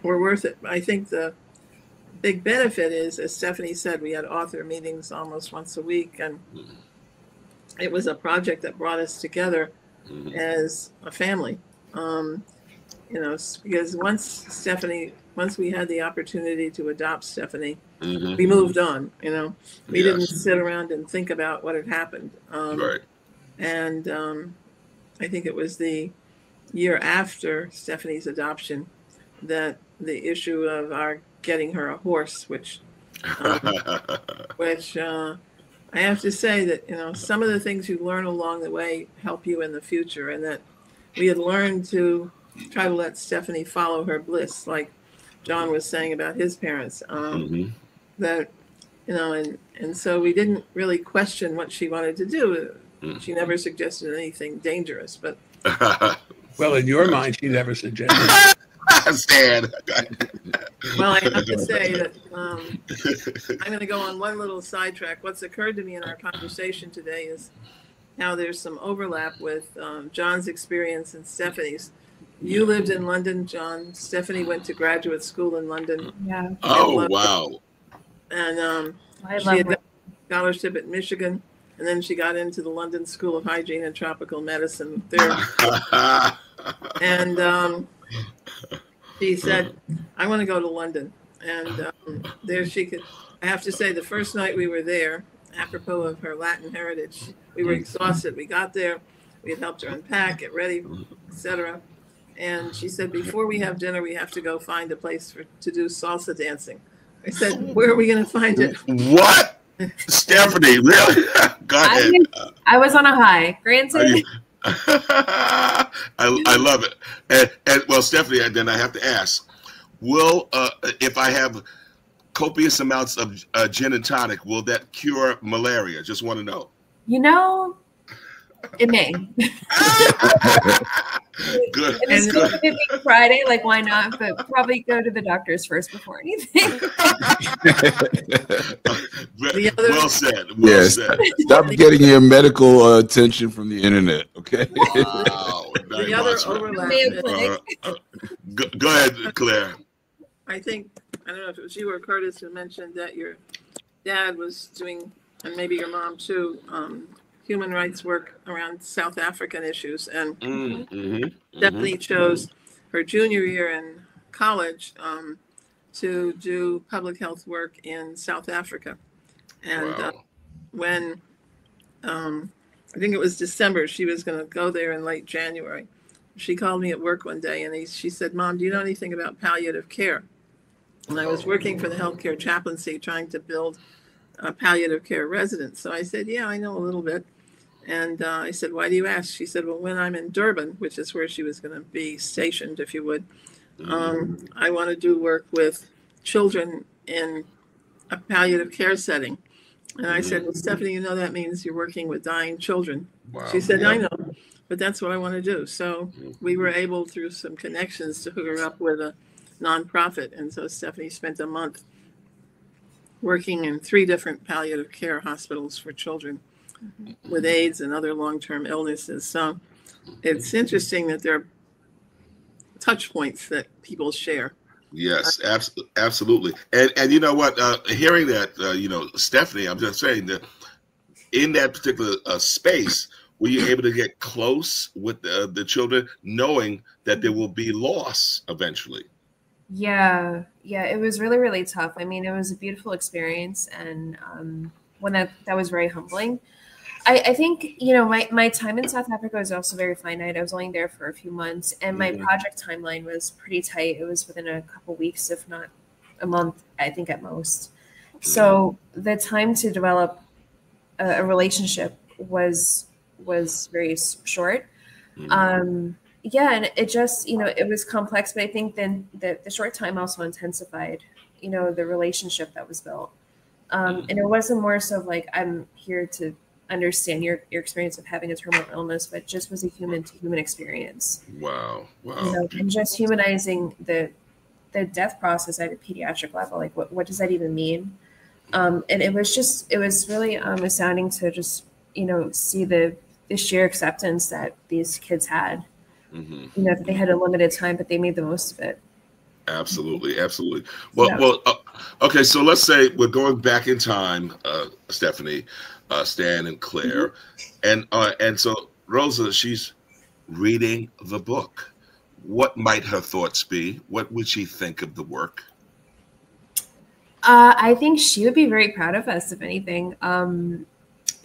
worth it. I think the big benefit is, as Stephanie said, we had author meetings almost once a week, and it was a project that brought us together as a family. You know, because once we had the opportunity to adopt Stephanie, we moved on. You know, we didn't sit around and think about what had happened. Right. And I think it was the year after Stephanie's adoption that the issue of our getting her a horse, which I have to say that, you know, some of the things you learn along the way help you in the future, and that we had learned to try to let Stephanie follow her bliss, like John was saying about his parents. That, you know, and so we didn't really question what she wanted to do. She never suggested anything dangerous, but well, in your mind, she never suggested. Stan. Well, I have to say that I'm going to go on one little sidetrack. What's occurred to me in our conversation today is how there's some overlap with John's experience and Stephanie's. You lived in London, John. Stephanie went to graduate school in London. Yeah. Oh, wow. And she had got a scholarship at Michigan, and then she got into the London School of Hygiene and Tropical Medicine there. And she said, I want to go to London. And there she could, I have to say, the first night we were there, apropos of her Latin heritage, we were exhausted. We got there, we had helped her unpack, get ready, etc. And she said, before we have dinner, we have to go find a place to do salsa dancing. I said, where are we going to find it? What? Stephanie, really? Go ahead. I was on a high. Granted. I love it. And well, Stephanie, then I have to ask, will, if I have copious amounts of gin and tonic, will that cure malaria? Just want to know. You know, it may. Good. And it's going to be Friday, like why not? But probably go to the doctors first before anything. Well said. Well said. Stop getting your medical attention from the internet, okay? Wow. The other overlap. Go ahead, Claire. I think, I don't know if it was you or Curtis who mentioned that your dad was doing, and maybe your mom too, human rights work around South African issues, and Stephanie chose her junior year in college to do public health work in South Africa. And when I think it was December, she was going to go there in late January. She called me at work one day and she said, Mom, do you know anything about palliative care? And I was working for the healthcare chaplaincy trying to build a palliative care residence. So I said, yeah, I know a little bit. And I said, why do you ask? She said, well, when I'm in Durban, which is where she was going to be stationed, if you would, I want to do work with children in a palliative care setting. And I said, well, Stephanie, you know that means you're working with dying children. Wow. She said, I know, but that's what I want to do. So we were able, through some connections, to hook her up with a nonprofit. And so Stephanie spent a month working in 3 different palliative care hospitals for children with AIDS and other long-term illnesses. So it's interesting that there are touch points that people share. Yes, absolutely. And you know what, hearing that, you know, Stephanie, I'm just saying that in that particular space, were you able to get close with the children, knowing that there will be loss eventually? Yeah, it was really, really tough. I mean, it was a beautiful experience, and when that was very humbling. I think, you know, my time in South Africa was also very finite. I was only there for a few months, and my project timeline was pretty tight. It was within a couple weeks, if not a month, I think at most. So the time to develop a relationship was very short. Yeah, and it just, you know, it was complex, but I think then the short time also intensified, you know, the relationship that was built. And it wasn't more so like, I'm here to understand your experience of having a terminal illness, but just was a human to human experience. Wow. You know, and just humanizing the death process at a pediatric level. Like, what does that even mean? And it was really astounding to just, you know, see the sheer acceptance that these kids had. You know, that they had a limited time, but they made the most of it. Absolutely. Well, Okay, so let's say we're going back in time, Stephanie, Stan, and Claire, and so Rosa, she's reading the book. What might her thoughts be? What would she think of the work? I think she would be very proud of us, if anything. I'm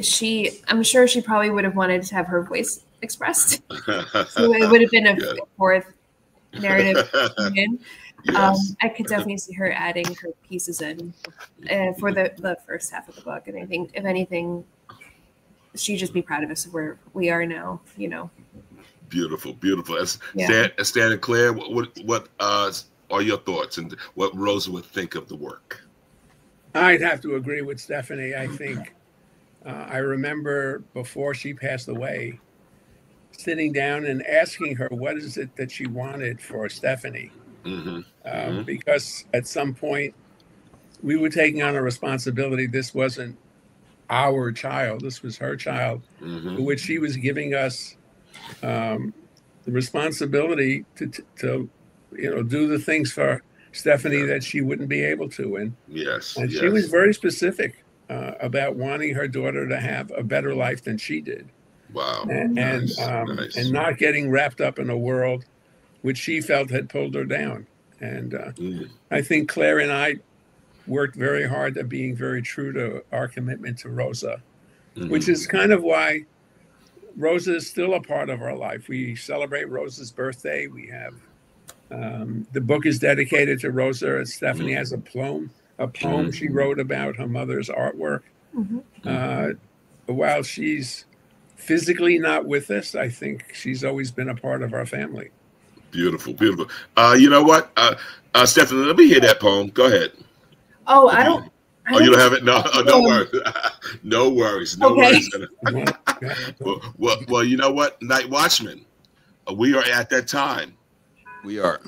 sure she probably would have wanted to have her voice expressed. So it would have been a fourth narrative. Yes. I could definitely see her adding her pieces in for the first half of the book. And I think, if anything, she'd just be proud of us where we are now, you know. Beautiful, beautiful. Stan and Claire, what are your thoughts and what Rosa would think of the work? I'd have to agree with Stephanie. I think I remember before she passed away, sitting down and asking her what is it that she wanted for Stephanie. Because at some point we were taking on a responsibility. This wasn't our child. This was her child, for which she was giving us the responsibility to do the things for Stephanie that she wouldn't be able to. And she was very specific about wanting her daughter to have a better life than she did. Wow. And not getting wrapped up in a world which she felt had pulled her down. And I think Claire and I worked very hard at being very true to our commitment to Rosa, which is kind of why Rosa is still a part of our life. We celebrate Rosa's birthday. We have the book is dedicated to Rosa. And Stephanie has a poem she wrote about her mother's artwork. While she's physically not with us, I think she's always been a part of our family. Beautiful, beautiful. You know what, Stephanie, let me hear that poem. Go ahead. Oh, I don't. You don't have it? No, no worries. No worries. No worries. Well, you know what, Night Watchman, we are at that time. We are.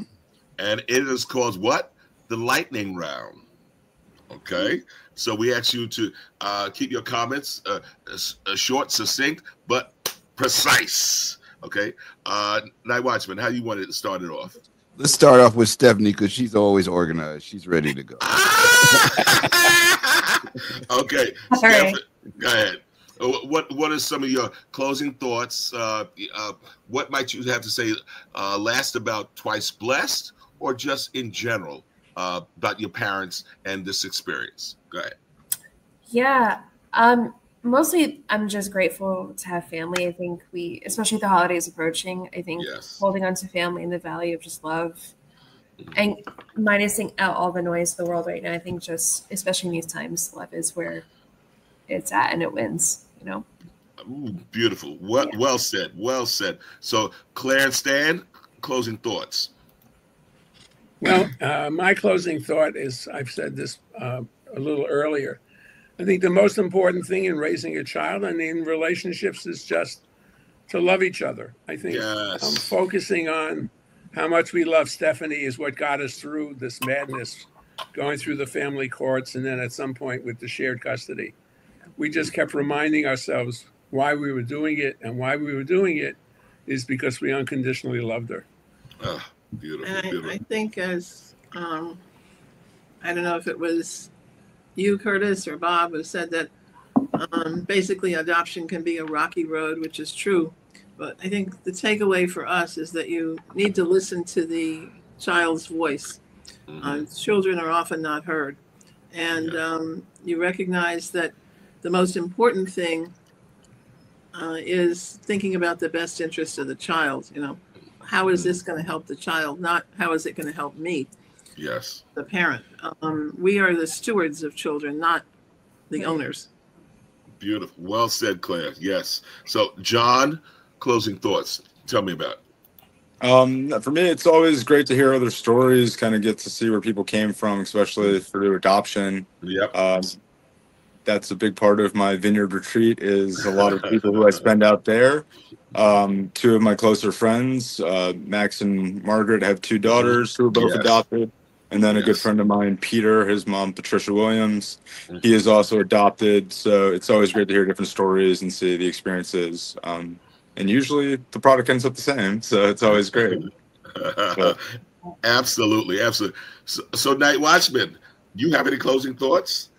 And it is called what? The lightning round. Okay. So we ask you to keep your comments short, succinct, but precise. Okay. Night Watchman, how you want to start it off? Let's start off with Stephanie because she's always organized. She's ready to go. Okay. Stephanie, go ahead. What are some of your closing thoughts? What might you have to say last about Twice Blessed, or just in general about your parents and this experience? Go ahead. Yeah. Mostly I'm just grateful to have family. I think especially the holidays approaching, I think holding on to family and the value of just love and minusing out all the noise of the world right now. I think just, especially in these times, love is where it's at and it wins, you know? Ooh, beautiful. Well said. Well said. So Claire and Stan, closing thoughts. Well, my closing thought is, I've said this a little earlier, I think the most important thing in raising a child and in relationships is just to love each other. I think focusing on how much we love Stephanie is what got us through this madness, going through the family courts, and then at some point with the shared custody. We just kept reminding ourselves why we were doing it, and why we were doing it is because we unconditionally loved her. Oh, beautiful, beautiful. I think as, I don't know if it was you, Curtis, or Bob, who said that basically adoption can be a rocky road, which is true. But I think the takeaway for us is that you need to listen to the child's voice. Children are often not heard. And you recognize that the most important thing is thinking about the best interest of the child. You know, how is this going to help the child? Not how is it going to help me? Yes. The parent. We are the stewards of children, not the owners. Beautiful. Well said, Claire. Yes. So, John, closing thoughts. Tell me about it. For me, it's always great to hear other stories, kind of get to see where people came from, especially through adoption. Yep. That's a big part of my vineyard retreat is a lot of people who I spend out there. Two of my closer friends, Max and Margaret, have two daughters who are both adopted. And then a good friend of mine, Peter, his mom, Patricia Williams, he is also adopted. So it's always great to hear different stories and see the experiences. And usually the product ends up the same. So it's always great. Absolutely. Absolutely. So Night Watchman, You have any closing thoughts?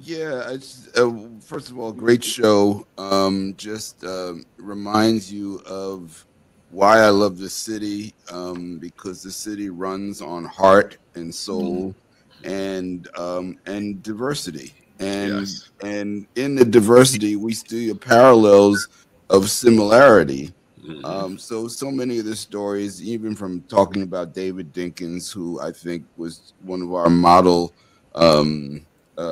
Yeah, first of all, great show. Just reminds you of why I love the city, because the city runs on heart and soul and diversity. And and in the diversity, we see parallels of similarity. So many of the stories, even from talking about David Dinkins, who I think was one of our model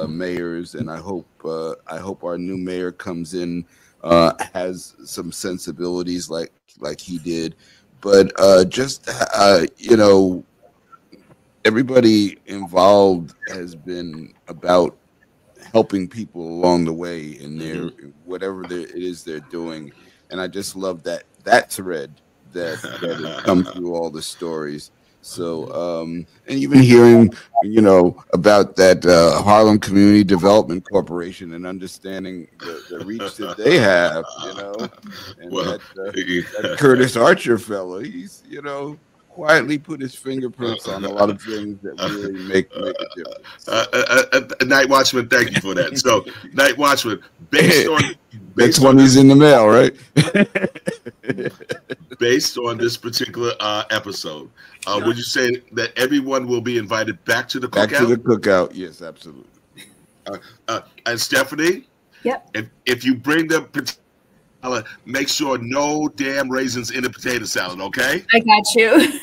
mayors, and I hope our new mayor comes in, has some sensibilities like he did, but everybody involved has been about helping people along the way in their whatever it is they're doing, and I just love that thread that has come through all the stories. So, and even hearing, about that Harlem Community Development Corporation and understanding the reach that they have, and that Curtis Archer fellow, he's, quietly put his fingerprints on a lot of things that really make a difference. Night Watchman, thank you for that. So, Night Watchman, based on he's in the mail, right? Based on this particular episode, would you say that everyone will be invited back to the cookout? Back to the cookout, yes, absolutely. And Stephanie, yep. If you bring the salad, make sure no damn raisins in the potato salad, okay? I got you.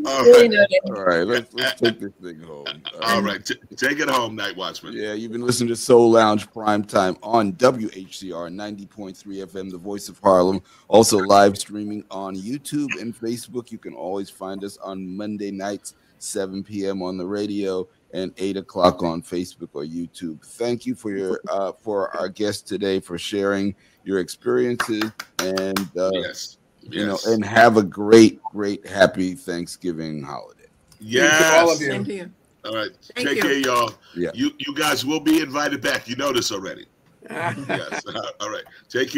All right, let's take this thing home. All right, take it home, Night Watchman. Yeah, you've been listening to Soul Lounge Prime Time on WHCR 90.3 FM, the voice of Harlem. Also live streaming on YouTube and Facebook. You can always find us on Monday nights, 7 p.m. on the radio and 8 o'clock on Facebook or YouTube. Thank you for our guest today for sharing your experiences, and and have a great, happy Thanksgiving holiday. Yes, all of you. Same to you. All right, Thank take you. care, y'all. Yeah. You guys will be invited back. You know this already. Yes. All right, take care.